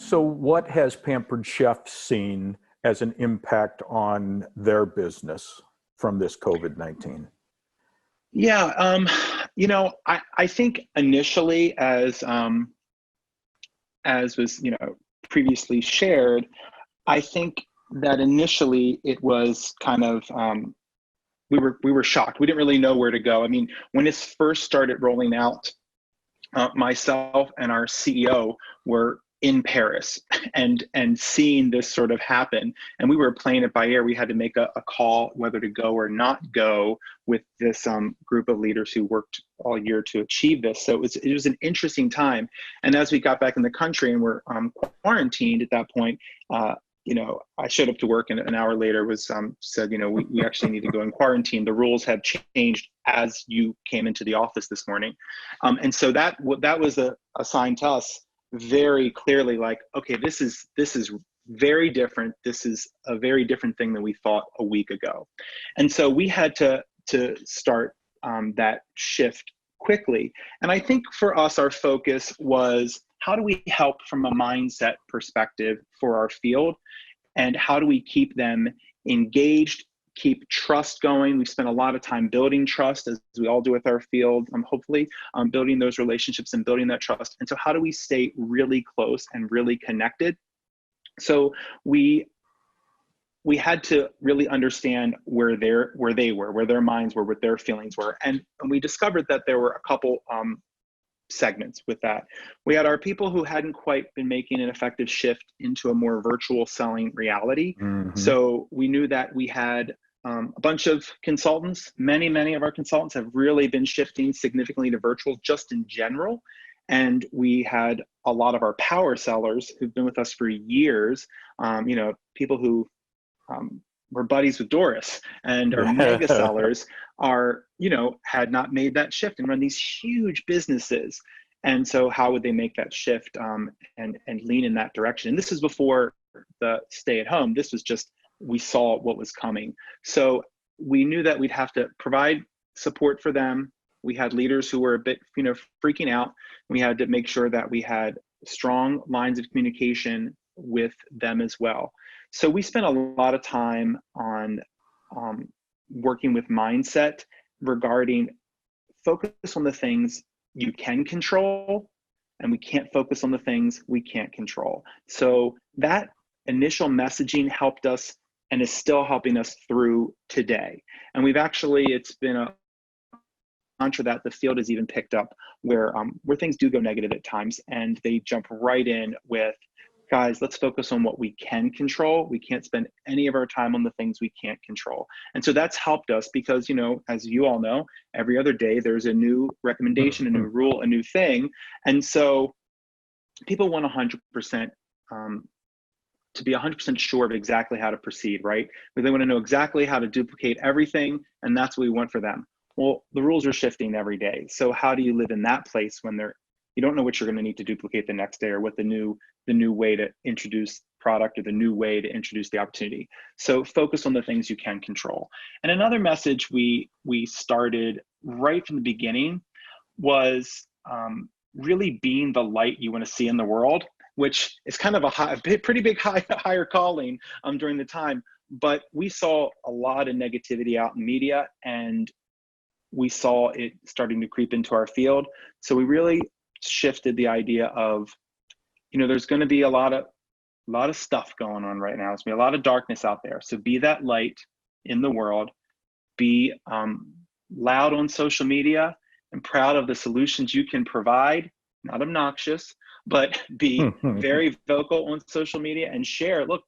So what has Pampered Chef seen as an impact on their business from this COVID-19? Yeah, I think initially, as was previously shared, I think that initially it was kind of we were shocked. We didn't really know where to go. I mean, when this first started rolling out, myself and our CEO were in Paris and seeing this sort of happen, and we were playing it by ear. We had to make a call whether to go or not go with this group of leaders who worked all year to achieve this. So it was an interesting time. And as we got back in the country and were quarantined at that point, I showed up to work, and an hour later was said, we actually need to go in quarantine. The rules have changed as you came into the office this morning. And so that was a sign to us very clearly, like, okay, this is very different. This is a very different thing than we thought a week ago. And so we had to start that shift quickly. And I think for us, our focus was, how do we help from a mindset perspective for our field? And how do we keep them engaged, keep trust going? We've spent a lot of time building trust, as we all do with our field, hopefully, building those relationships and building that trust. And so how do we stay really close and really connected? So we had to really understand where they were, where their minds were, what their feelings were. And we discovered that there were a couple segments with that. We had our people who hadn't quite been making an effective shift into a more virtual selling reality. Mm-hmm. So we knew that we had a bunch of consultants. Many of our consultants have really been shifting significantly to virtual just in general. And we had a lot of our power sellers who've been with us for years, people who were buddies with Doris and our mega sellers had not made that shift and run these huge businesses. And so how would they make that shift and lean in that direction? And this is before the stay at home. This was just, we saw what was coming. So we knew that we'd have to provide support for them. We had leaders who were a bit, freaking out. We had to make sure that we had strong lines of communication with them as well. So we spent a lot of time on working with mindset regarding focus on the things you can control, and we can't focus on the things we can't control. So that initial messaging helped us and is still helping us through today. And it's been a mantra that the field has even picked up where things do go negative at times, and they jump right in with, guys, let's focus on what we can control. We can't spend any of our time on the things we can't control. And so that's helped us because, as you all know, every other day there's a new recommendation, a new rule, a new thing. And so people want 100% to be 100% sure of exactly how to proceed, right? They want to know exactly how to duplicate everything, and that's what we want for them. Well, the rules are shifting every day. So how do you live in that place when you don't know what you're going to need to duplicate the next day, or what the new way to introduce product, or the new way to introduce the opportunity? So focus on the things you can control. And another message we started right from the beginning was really being the light you want to see in the world, which is kind of pretty big higher calling during the time. But we saw a lot of negativity out in media, and we saw it starting to creep into our field. So we really shifted the idea of, there's going to be a lot of stuff going on right now. There's going to be a lot of darkness out there. So be that light in the world. Be loud on social media and proud of the solutions you can provide. Not obnoxious, but be very vocal on social media and share. Look,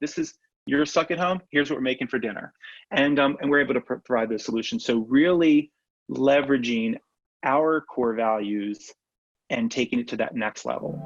you're stuck at home. Here's what we're making for dinner, and we're able to provide those solutions. So really leveraging our core values and taking it to that next level.